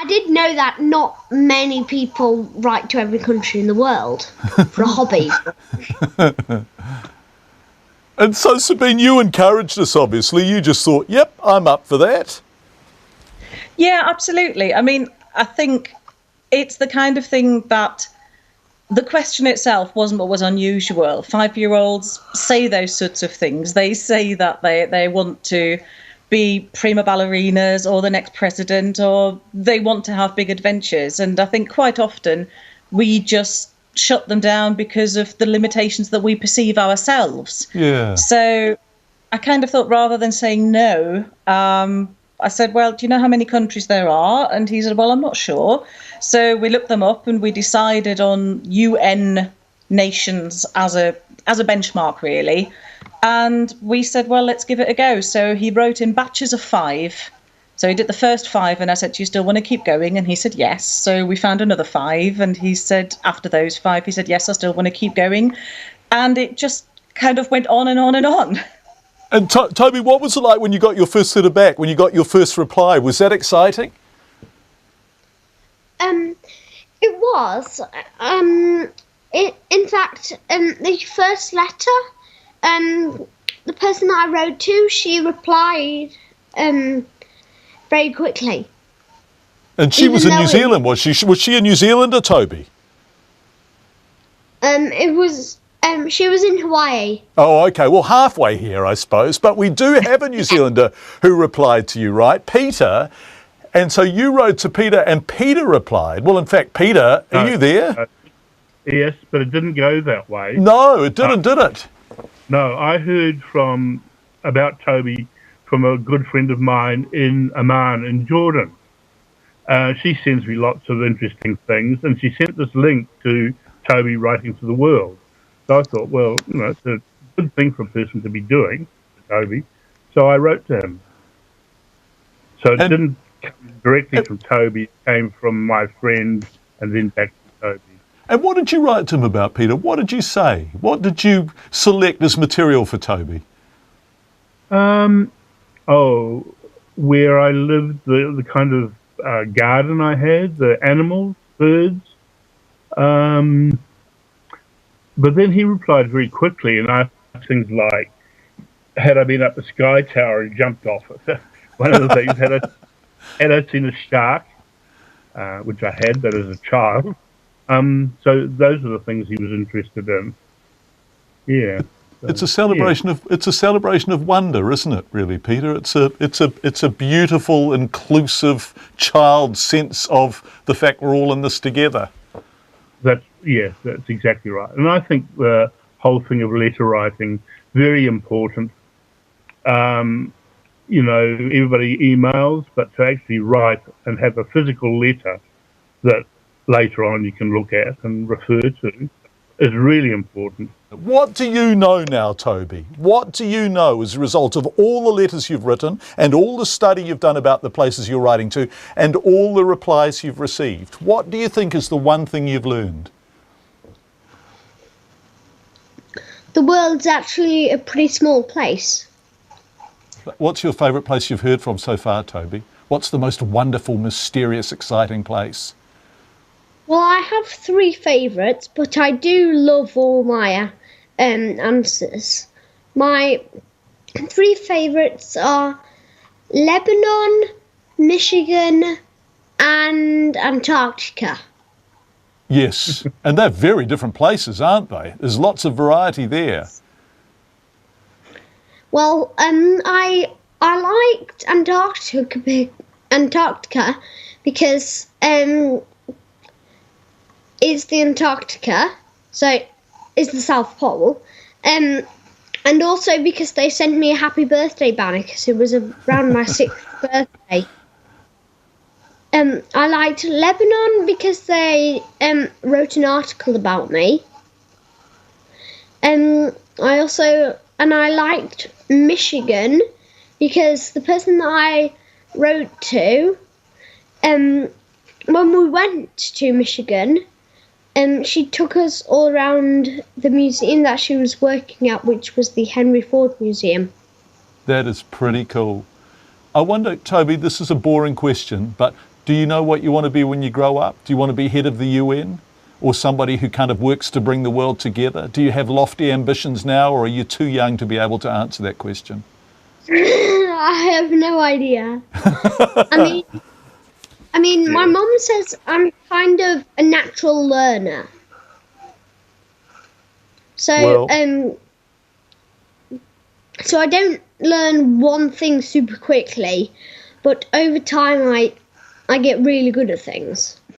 I did know that not many people write to every country in the world for a hobby. And so, Sabine, you encouraged us, obviously. You just thought, yep, I'm up for that. Yeah, absolutely. I mean, I think it's the kind of thing that the question itself wasn't what was unusual. 5-year-olds say those sorts of things. They say that they want to be prima ballerinas or the next president, or they want to have big adventures. And I think quite often we just shut them down because of the limitations that we perceive ourselves. Yeah. So I kind of thought, rather than saying no, I said, well, do you know how many countries there are? And he said, well, I'm not sure. So we looked them up and we decided on UN nations as a benchmark, really. And we said, well, let's give it a go. So he wrote in batches of 5. So he did the first 5, and I said, do you still want to keep going? And he said, yes. So we found another 5, and he said, after those 5, he said, yes, I still want to keep going. And it just kind of went on and on and on. And Toby, what was it like when you got your first letter back, when you got your first reply? Was that exciting? It was. In fact, the first letter, the person that I wrote to, she replied very quickly. And she was in New Zealand, was she? Was she a New Zealander, Toby? She was in Hawaii. Oh, okay. Well, halfway here, I suppose. But we do have a New Zealander who replied to you, right? Peter. And so you wrote to Peter and Peter replied. Well, in fact, Peter, are you there? Yes, but it didn't go that way. No, it didn't, did it? No, I heard about Toby from a good friend of mine in Amman in Jordan. She sends me lots of interesting things, and she sent this link to Toby writing to the world. So I thought, well, it's a good thing for a person to be doing, Toby. So I wrote to him. So it didn't come directly from Toby, it came from my friend and then back to Toby. And what did you write to him about, Peter? What did you say? What did you select as material for Toby? Where I lived, the kind of garden I had, the animals, birds. But then he replied very quickly and asked things like, had I been up the Sky Tower and jumped off it? One of the things, had I seen a shark, which I had, that as a child. So those are the things he was interested in. Yeah. So, it's a celebration of wonder, isn't it? Really, Peter. It's a beautiful, inclusive child sense of the fact we're all in this together. That's exactly right. And I think the whole thing of letter writing very important. Everybody emails, but to actually write and have a physical letter that later on you can look at and refer to is really important. What do you know now, Toby? What do you know as a result of all the letters you've written and all the study you've done about the places you're writing to and all the replies you've received? What do you think is the one thing you've learned? The world's actually a pretty small place. What's your favourite place you've heard from so far, Toby? What's the most wonderful, mysterious, exciting place? Well, I have 3 favourites, but I do love all my answers. My 3 favourites are Lebanon, Michigan, and Antarctica. Yes, and they're very different places, aren't they? There's lots of variety there. Well, I liked Antarctica because it's the Antarctica, so it's the South Pole, and also because they sent me a happy birthday banner because it was around my 6th birthday. I liked Lebanon because they wrote an article about me. I liked Michigan because the person that I wrote to, when we went to Michigan, she took us all around the museum that she was working at, which was the Henry Ford Museum. That is pretty cool. I wonder, Toby, this is a boring question, but Do you know what you want to be when you grow up? Do you want to be head of the UN? Or somebody who kind of works to bring the world together? Do you have lofty ambitions now, or are you too young to be able to answer that question? I have no idea. I mean, my mum says I'm kind of a natural learner. So, Well, so I don't learn one thing super quickly, but over time I get really good at things.